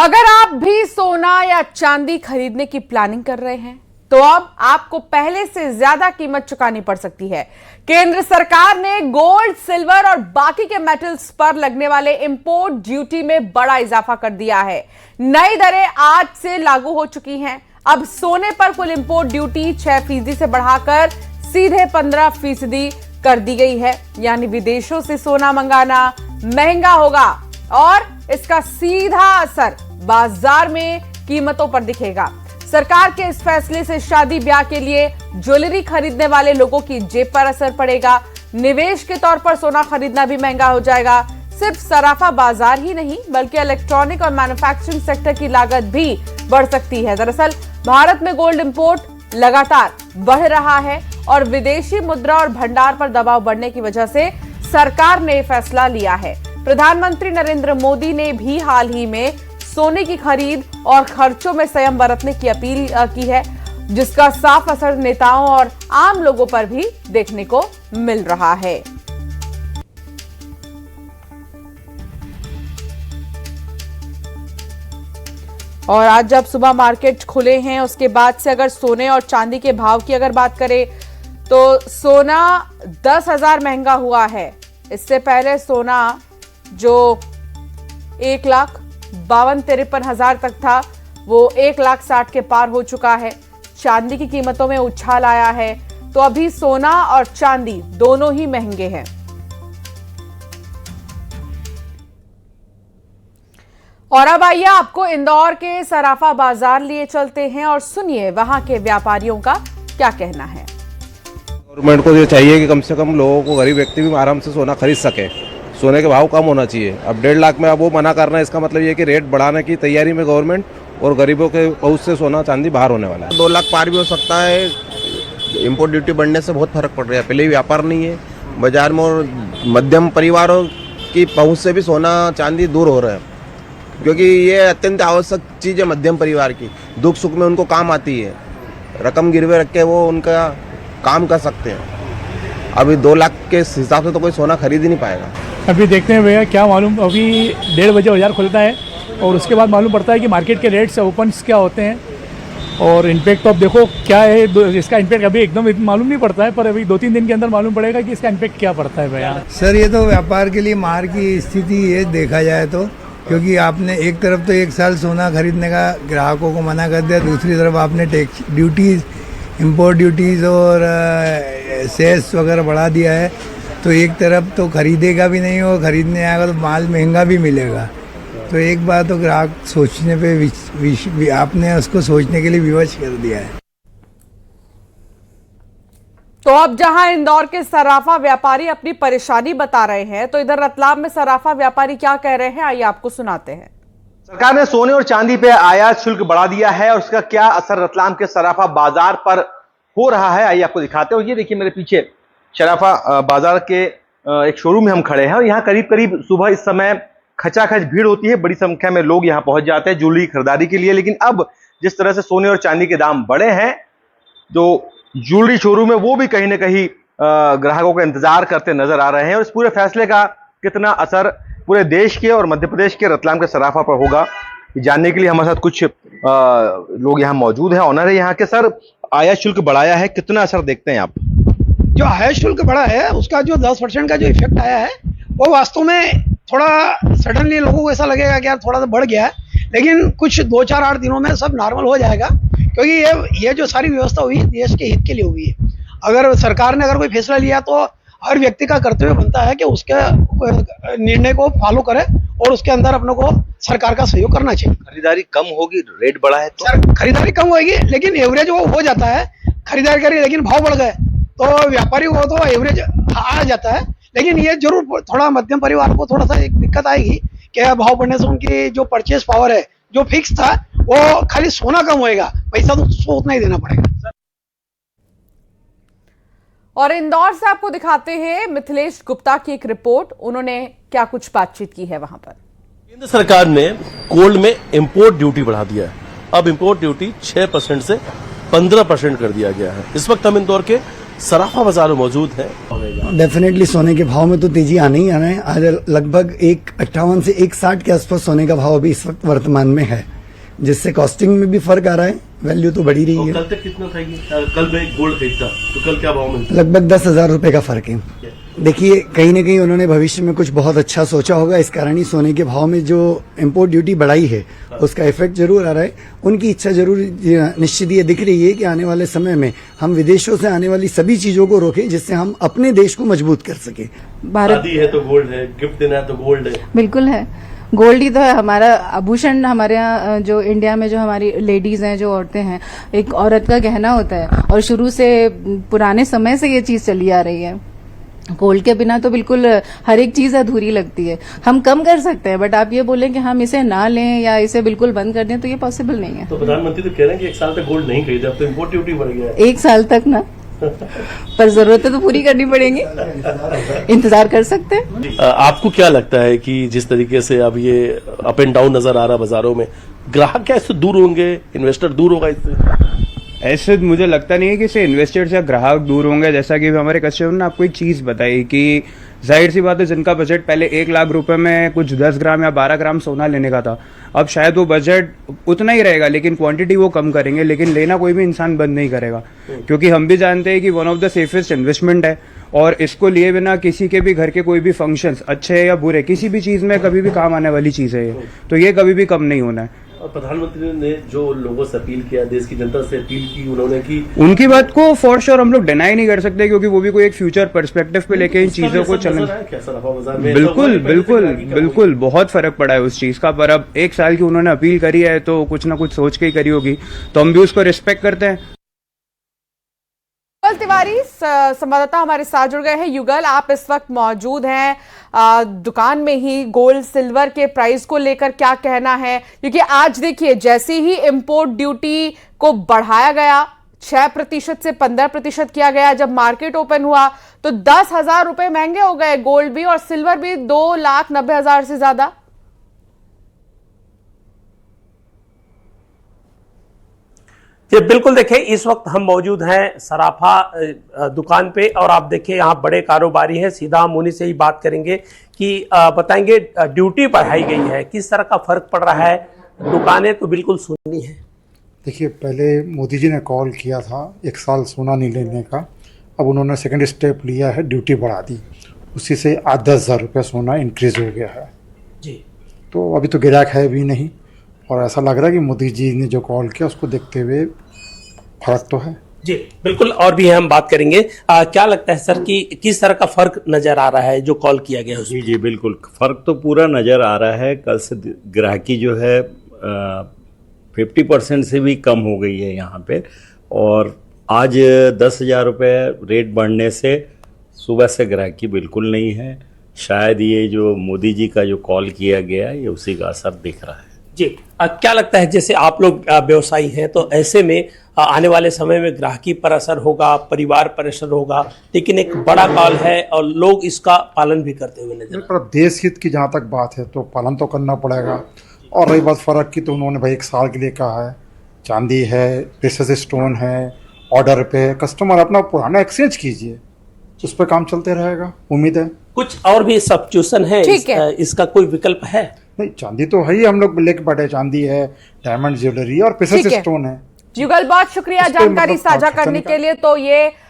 अगर आप भी सोना या चांदी खरीदने की प्लानिंग कर रहे हैं तो अब आपको पहले से ज्यादा कीमत चुकानी पड़ सकती है। केंद्र सरकार ने गोल्ड, सिल्वर और बाकी के मेटल्स पर लगने वाले इंपोर्ट ड्यूटी में बड़ा इजाफा कर दिया है। नई दरें आज से लागू हो चुकी हैं। अब सोने पर कुल इंपोर्ट ड्यूटी 6% से बढ़ाकर सीधे 15% कर दी गई है। यानी विदेशों से सोना मंगाना महंगा होगा और इसका सीधा असर बाजार में कीमतों पर दिखेगा। सरकार के इस फैसले से शादी ब्याह के लिए ज्वेलरी खरीदने वाले लोगों की जेब पर असर पड़ेगा। निवेश के तौर पर सोना खरीदना भी महंगा हो जाएगा। सिर्फ सराफा बाजार ही नहीं बल्कि इलेक्ट्रॉनिक और मैन्युफैक्चरिंग सेक्टर की लागत भी बढ़ सकती है। दरअसल भारत में गोल्ड इंपोर्ट लगातार बढ़ रहा है और विदेशी मुद्रा और भंडार पर दबाव बढ़ने की वजह से सरकार ने फैसला लिया है। प्रधानमंत्री नरेंद्र मोदी ने भी हाल ही में सोने की खरीद और खर्चों में संयम बरतने की अपील की है, जिसका साफ असर नेताओं और आम लोगों पर भी देखने को मिल रहा है। और आज जब सुबह मार्केट खुले हैं उसके बाद से अगर सोने और चांदी के भाव की अगर बात करें तो सोना 10,000 महंगा हुआ है। इससे पहले सोना जो 1,52,53,000 तक था वो 1,60,000 के पार हो चुका है। चांदी की कीमतों में उछाल आया है तो अभी सोना और चांदी दोनों ही महंगे हैं। और अब आइए आपको इंदौर के सराफा बाजार लिए चलते हैं और सुनिए वहां के व्यापारियों का क्या कहना है। गवर्नमेंट को ये चाहिए कि कम से कम लोगों को, गरीब व्यक्ति भी आराम से सोना खरीद सके। सोने के भाव कम होना चाहिए। अब 1.5 लाख में अब वो मना करना है, इसका मतलब ये कि रेट बढ़ाने की तैयारी में गवर्नमेंट और गरीबों के पहुंच से सोना चांदी बाहर होने वाला है। 2 लाख पार भी हो सकता है। इम्पोर्ट ड्यूटी बढ़ने से बहुत फर्क पड़ रहा है। पहले ही व्यापार नहीं है बाजार में और मध्यम परिवारों की पहुँच से भी सोना चांदी दूर हो रहा है, क्योंकि ये अत्यंत आवश्यक चीज़ है मध्यम परिवार की। दुख सुख में उनको काम आती है। रकम गिरवे रख के वो उनका काम कर सकते हैं। अभी 2 लाख के हिसाब से तो कोई सोना खरीद ही नहीं पाएगा। अभी देखते हैं भैया, क्या मालूम, अभी 1:30 बजे बाजार खुलता है और उसके बाद मालूम पड़ता है कि मार्केट के रेट्स ओपन्स क्या होते हैं और इम्पैक्ट अब देखो क्या है। इसका इम्पैक्ट अभी एकदम मालूम नहीं पड़ता है, पर अभी 2-3 दिन के अंदर मालूम पड़ेगा कि इसका इम्पैक्ट क्या पड़ता है भैया। सर ये तो व्यापार के लिए मार की स्थिति ये देखा जाए तो, क्योंकि आपने एक तरफ तो 1 साल सोना खरीदने का ग्राहकों को मना कर दिया, दूसरी तरफ आपने टैक्स ड्यूटीज़, इंपोर्ट ड्यूटीज़ और सेस वगैरह बढ़ा दिया है। तो एक तरफ तो खरीदेगा भी नहीं और खरीदने आएगा तो माल महंगा भी मिलेगा। तो एक बार तो ग्राहक सोचने पे आपने उसको सोचने के लिए विवश कर दिया है। तो अब जहां इंदौर के सराफा व्यापारी अपनी परेशानी बता रहे हैं तो इधर रतलाम में सराफा व्यापारी क्या कह रहे हैं, आइए आपको सुनाते हैं। सरकार ने सोने और चांदी पे आयात शुल्क बढ़ा दिया है और उसका क्या असर रतलाम के सराफा बाजार पर हो रहा है, आइए आपको दिखाते हैं। और ये देखिए मेरे पीछे सराफा बाजार के एक शोरूम में हम खड़े हैं और यहाँ करीब करीब सुबह इस समय खचाखच भीड़ होती है। बड़ी संख्या में लोग यहाँ पहुंच जाते हैं ज्वेलरी खरीदारी के लिए। लेकिन अब जिस तरह से सोने और चांदी के दाम बढ़े हैं, जो ज्वेलरी शोरूम है वो भी कहीं ना कहीं ग्राहकों का इंतजार करते नजर आ रहे हैं। और इस पूरे फैसले का कितना असर पूरे देश के और मध्य प्रदेश के रतलाम के सराफा पर होगा, जानने के लिए हमारे साथ कुछ लोग यहाँ मौजूद हैं। ऑनर है यहाँ के। सर, आयात शुल्क बढ़ाया है, कितना असर देखते हैं आप? जो आयात शुल्क बढ़ा है उसका जो 10% का जो इफेक्ट आया है वो वास्तव में थोड़ा सडनली लोगों को ऐसा लगेगा कि यार थोड़ा सा बढ़ गया है, लेकिन कुछ 2-4-8 दिनों में सब नॉर्मल हो जाएगा, क्योंकि ये जो सारी व्यवस्था हुई है देश के हित के लिए हुई है। अगर सरकार ने कोई फैसला लिया तो हर व्यक्ति का कर्तव्य बनता है कि उसके निर्णय को फॉलो करे और उसके अंदर अपने को सरकार का सहयोग करना चाहिए। खरीदारी कम होगी, रेट बढ़ा है तो खरीदारी कम होगी, लेकिन एवरेज वो हो जाता है। खरीदारी करी लेकिन भाव बढ़ गए तो व्यापारी को तो एवरेज आ जाता है। लेकिन ये जरूर थोड़ा मध्यम परिवार को थोड़ा सा एक दिक्कत आएगी कि भाव बढ़ने से उनकी जो परचेस पावर है जो फिक्स था वो खाली सोना कम होएगा, पैसा तो उसको उतना ही देना पड़ेगा। और इंदौर से आपको दिखाते हैं मिथिलेश गुप्ता की एक रिपोर्ट। उन्होंने क्या कुछ बातचीत की है वहां पर। केंद्र सरकार ने गोल्ड में इंपोर्ट ड्यूटी बढ़ा दिया है। अब इंपोर्ट ड्यूटी 6% से 15% कर दिया गया है। इस वक्त हम इंदौर के सराफा बाजार में मौजूद है। डेफिनेटली सोने के भाव में तो तेजी आने ही आना है। आज लगभग 1.58 से 1.60 के आसपास सोने का भाव अभी इस वक्त वर्तमान में है, जिससे कॉस्टिंग में भी फर्क आ रहा है, वैल्यू तो बढ़ी रही है। कल तक कितना था ये? कल मैं गोल्ड खरीदता तो कल क्या भाव मिलता? लगभग 10,000 रुपए का फर्क है। देखिए, कहीं ना कहीं उन्होंने भविष्य में कुछ बहुत अच्छा सोचा होगा, इस कारण ही सोने के भाव में जो इम्पोर्ट ड्यूटी बढ़ाई है उसका इफेक्ट जरूर आ रहा है। उनकी इच्छा जरूर निश्चित ये दिख रही है कि आने वाले समय में हम विदेशों से आने वाली सभी चीजों को रोकें, जिससे हम अपने देश को मजबूत कर सकें। शादी है तो गोल्ड है, गिफ्ट देना है तो गोल्ड है। बिल्कुल है, गोल्ड ही तो है हमारा आभूषण। हमारे यहाँ जो इंडिया में जो हमारी लेडीज हैं, जो औरतें हैं, एक औरत का गहना होता है और शुरू से पुराने समय से ये चीज चली आ रही है। गोल्ड के बिना तो बिल्कुल हर एक चीज अधूरी लगती है। हम कम कर सकते हैं, बट आप ये बोलें कि हम इसे ना लें या इसे बिल्कुल बंद कर दें तो ये पॉसिबल नहीं है। तो प्रधानमंत्री तो कह रहे हैं कि 1 साल तक गोल्ड नहीं खरीदा, अब तो इम्पोर्ट ड्यूटी बढ़ गया है। 1 साल तक ना, पर जरूरतें तो पूरी करनी पड़ेंगी, इंतजार कर सकते हैं। आपको क्या लगता है कि जिस तरीके से अब ये अप एंड डाउन नजर आ रहा बाजारों में, ग्राहक क्या इससे दूर होंगे, इन्वेस्टर दूर होगा इससे? ऐसे मुझे लगता नहीं है कि इससे इन्वेस्टर्स या ग्राहक दूर होंगे। जैसा कि हमारे कस्टमर ने आपको एक चीज़ बताई कि जाहिर सी बात है, जिनका बजट पहले 1 लाख रुपए में कुछ 10 ग्राम या 12 ग्राम सोना लेने का था, अब शायद वो बजट उतना ही रहेगा, लेकिन क्वांटिटी वो कम करेंगे, लेकिन लेना कोई भी इंसान बंद नहीं करेगा, क्योंकि हम भी जानते हैं कि one of the safest investment है और इसको लिए बिना किसी के भी घर के कोई भी फंक्शंस, अच्छे या बुरे, किसी भी चीज़ में कभी भी काम आने वाली चीज़ है ये, तो ये कभी भी कम नहीं होना है। और प्रधानमंत्री ने जो लोगों से अपील किया, देश की जनता से अपील की, उन्होंने की, उनकी बात को फॉर श्योर हम लोग डिनाई नहीं कर सकते, क्योंकि वो भी कोई एक फ्यूचर पर्सपेक्टिव पे लेके इन चीजों को चलना। बिल्कुल बिल्कुल बिल्कुल बहुत फर्क पड़ा है उस चीज का। पर अब 1 साल की उन्होंने अपील करी है तो कुछ ना कुछ सोच के ही करी होगी, तो हम भी उसको रिस्पेक्ट करते हैं। युगल तिवारी संवाददाता हमारे साथ जुड़ गए हैं। युगल, आप इस वक्त मौजूद हैं दुकान में ही, गोल्ड सिल्वर के प्राइस को लेकर क्या कहना है? क्योंकि आज देखिए, जैसे ही इंपोर्ट ड्यूटी को बढ़ाया गया 6% से 15% किया गया, जब मार्केट ओपन हुआ तो 10,000 रुपए महंगे हो गए गोल्ड भी और सिल्वर भी 2,90,000 से ज्यादा। ये बिल्कुल देखिए, इस वक्त हम मौजूद हैं सराफा दुकान पे और आप देखिए यहाँ बड़े कारोबारी हैं। सीधा हम उन्हीं से ही बात करेंगे कि बताएंगे ड्यूटी बढ़ाई गई है, किस तरह का फर्क पड़ रहा है। दुकानें तो बिल्कुल सुनी है। देखिए, पहले मोदी जी ने कॉल किया था 1 साल सोना नहीं लेने का, अब उन्होंने सेकंड स्टेप लिया है, ड्यूटी बढ़ा दी, उसी से 8-10 हज़ार रुपये सोना इंक्रीज हो गया है जी। तो अभी तो गिराक है भी नहीं, और ऐसा लग रहा है कि मोदी जी ने जो कॉल किया उसको देखते हुए फर्क तो है जी। बिल्कुल, और भी हम बात करेंगे। क्या लगता है सर कि किस तरह का फर्क नजर आ रहा है जो कॉल किया गया है? जी बिल्कुल, फर्क तो पूरा नज़र आ रहा है। कल से ग्राहकी जो है 50% से भी कम हो गई है यहाँ पे, और आज 10,000 रुपये रेट बढ़ने से सुबह से ग्राहकी बिल्कुल नहीं है। शायद ये जो मोदी जी का जो कॉल किया गया है, ये उसी का असर दिख रहा है जी। क्या लगता है, जैसे आप लोग व्यवसायी हैं तो ऐसे में आने वाले समय में ग्राहकी पर असर होगा, परिवार पर असर होगा, लेकिन एक बड़ा कॉल है और लोग इसका पालन भी करते हुए नजर। पर देश हित की जहाँ तक बात है तो पालन तो करना पड़ेगा। और रही बात फ़र्क की, तो उन्होंने भाई 1 साल के लिए कहा है, चांदी है, प्रेशस स्टोन है, ऑर्डर पे कस्टमर अपना पुराना एक्सचेंज कीजिए, उस पर काम चलते रहेगा, उम्मीद है। कुछ और भी सब्स्टिट्यूशन है, इसका कोई विकल्प है? नहीं, चांदी तो है ही, हम लोग लेके बैठे, चांदी है, डायमंड ज्वेलरी और प्रेशस स्टोन है। युगल, बहुत शुक्रिया जानकारी साझा करने के लिए। तो ये